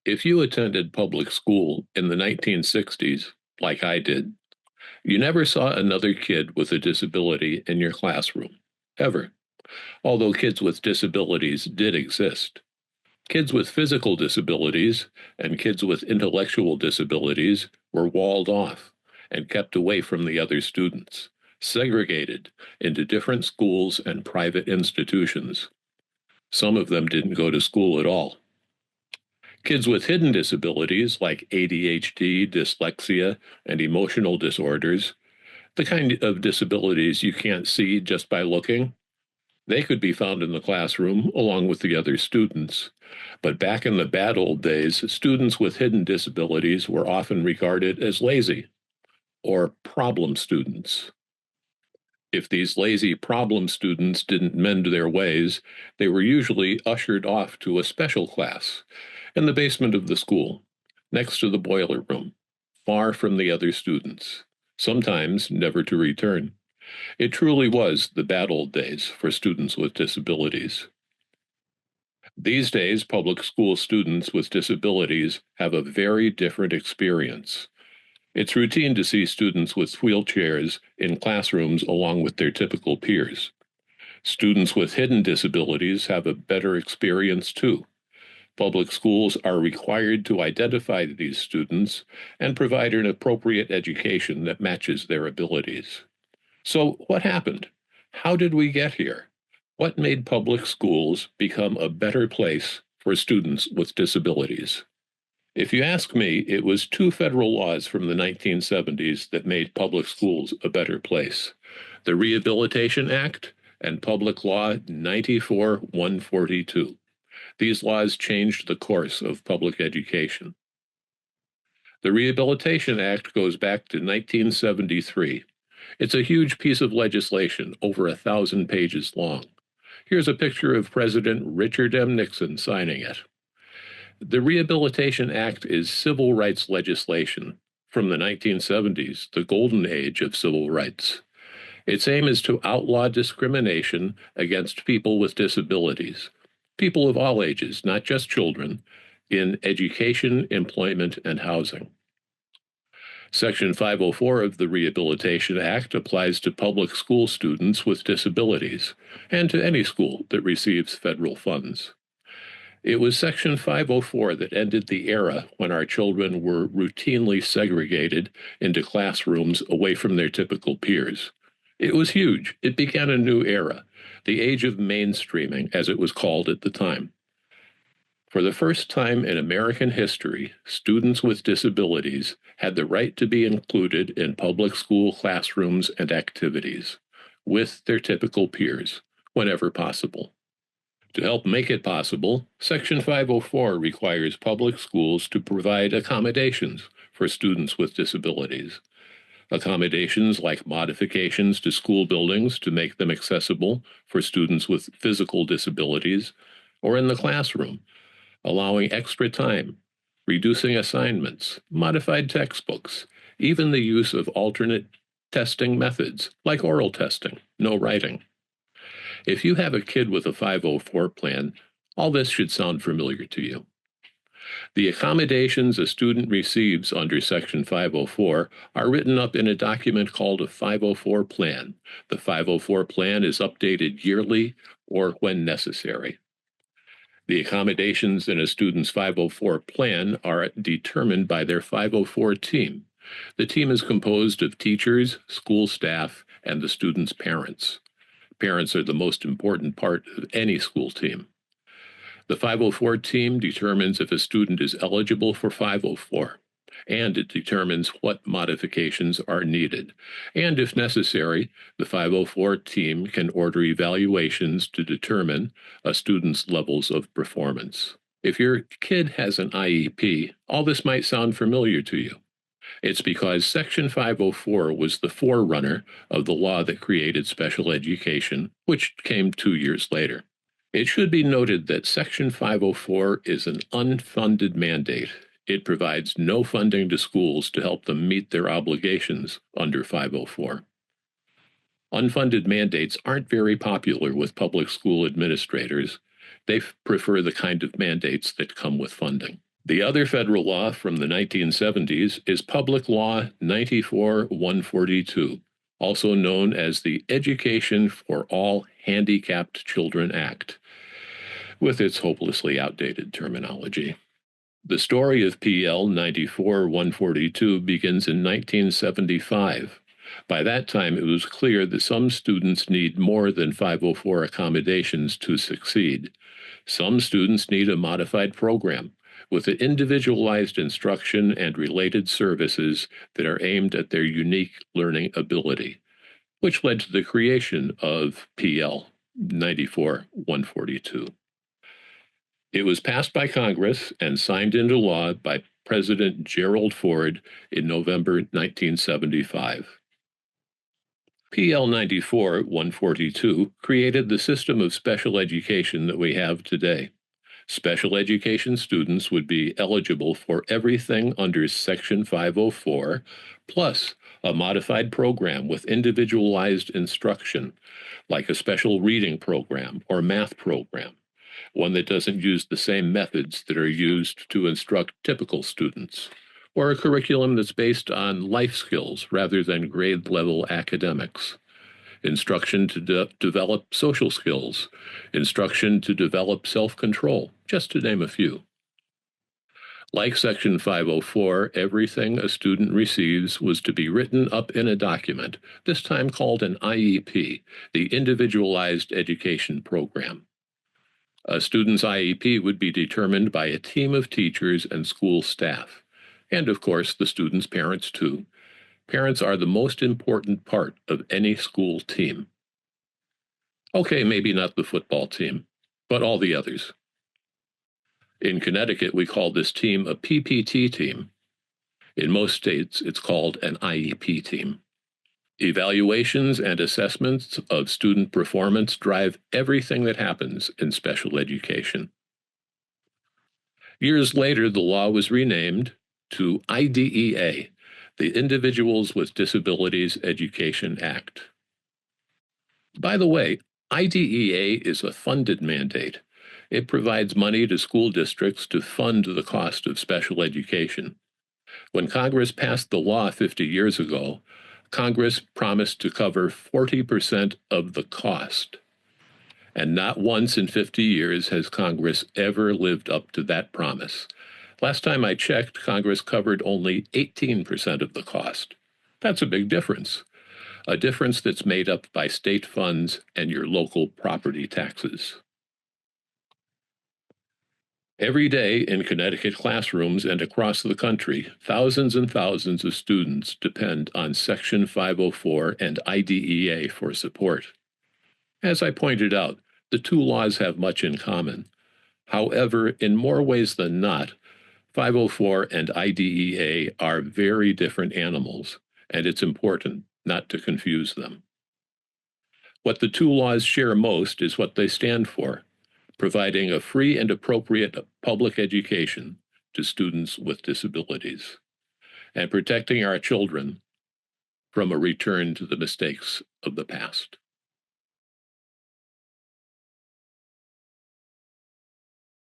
If you attended public school in the 1960s, like I did, you never saw another kid with a disability in your classroom, ever. Although kids with disabilities did exist. Kids with physical disabilities and kids with intellectual disabilities were walled off and kept away from the other students, segregated into different schools and private institutions. Some of them didn't go to school at all. Kids with hidden disabilities like ADHD, dyslexia, and emotional disorders, the kind of disabilities you can't see just by looking, they could be found in the classroom along with the other students. But back in the bad old days, students with hidden disabilities were often regarded as lazy or problem students. If these lazy problem students didn't mend their ways, they were usually ushered off to a special class in the basement of the school, next to the boiler room, far from the other students, sometimes never to return. It truly was the bad old days for students with disabilities. These days, public school students with disabilities have a very different experience. It's routine to see students with wheelchairs in classrooms along with their typical peers. Students with hidden disabilities have a better experience too. Public schools are required to identify these students and provide an appropriate education that matches their abilities. So, what happened? How did we get here? What made public schools become a better place for students with disabilities? If you ask me, it was two federal laws from the 1970s that made public schools a better place: the Rehabilitation Act and Public Law 94-142. These laws changed the course of public education. The Rehabilitation Act goes back to 1973. It's a huge piece of legislation, over 1,000 pages long. Here's a picture of President Richard M. Nixon signing it. The Rehabilitation Act is civil rights legislation from the 1970s, the golden age of civil rights. Its aim is to outlaw discrimination against people with disabilities, people of all ages, not just children, in education, employment, and housing. Section 504 of the Rehabilitation Act applies to public school students with disabilities and to any school that receives federal funds. It was Section 504 that ended the era when our children were routinely segregated into classrooms away from their typical peers. It was huge. It began a new era, the age of mainstreaming, as it was called at the time. For the first time in American history, students with disabilities had the right to be included in public school classrooms and activities with their typical peers whenever possible. To help make it possible, Section 504 requires public schools to provide accommodations for students with disabilities. Accommodations like modifications to school buildings to make them accessible for students with physical disabilities, or in the classroom, allowing extra time, reducing assignments, modified textbooks, even the use of alternate testing methods like oral testing, no writing. If you have a kid with a 504 plan, all this should sound familiar to you. The accommodations a student receives under Section 504 are written up in a document called a 504 plan. The 504 plan is updated yearly or when necessary. The accommodations in a student's 504 plan are determined by their 504 team. The team is composed of teachers, school staff, and the student's parents. Parents are the most important part of any school team. The 504 team determines if a student is eligible for 504, and it determines what modifications are needed. And if necessary, the 504 team can order evaluations to determine a student's levels of performance. If your kid has an IEP, all this might sound familiar to you. It's because Section 504 was the forerunner of the law that created special education, which came 2 years later. It should be noted that Section 504 is an unfunded mandate. It provides no funding to schools to help them meet their obligations under 504. Unfunded mandates aren't very popular with public school administrators. They prefer the kind of mandates that come with funding. The other federal law from the 1970s is Public Law 94-142, also known as the Education for All Handicapped Children Act, with its hopelessly outdated terminology. The story of PL 94-142 begins in 1975. By that time, it was clear that some students need more than 504 accommodations to succeed. Some students need a modified program with individualized instruction and related services that are aimed at their unique learning ability, which led to the creation of PL 94-142. It was passed by Congress and signed into law by President Gerald Ford in November 1975. PL 94-142 created the system of special education that we have today. Special education students would be eligible for everything under Section 504, plus a modified program with individualized instruction, like a special reading program or math program, one that doesn't use the same methods that are used to instruct typical students, or a curriculum that's based on life skills rather than grade-level academics, instruction to develop social skills, instruction to develop self-control, just to name a few. Like Section 504, everything a student receives was to be written up in a document, this time called an IEP, the Individualized Education Program. A student's IEP would be determined by a team of teachers and school staff, and of course the student's parents too. Parents are the most important part of any school team. Okay, maybe not the football team, but all the others. In Connecticut, we call this team a PPT team. In most states, it's called an IEP team. Evaluations and assessments of student performance drive everything that happens in special education. Years later, the law was renamed to IDEA, the Individuals with Disabilities Education Act. By the way, IDEA is a funded mandate. It provides money to school districts to fund the cost of special education. When Congress passed the law 50 years ago, Congress promised to cover 40% of the cost. And not once in 50 years has Congress ever lived up to that promise. Last time I checked, Congress covered only 18% of the cost. That's a big difference. A difference that's made up by state funds and your local property taxes. Every day in Connecticut classrooms and across the country, thousands and thousands of students depend on Section 504 and IDEA for support. As I pointed out, the two laws have much in common. However, in more ways than not, 504 and IDEA are very different animals, and it's important not to confuse them. What the two laws share most is what they stand for: providing a free and appropriate public education to students with disabilities, and protecting our children from a return to the mistakes of the past.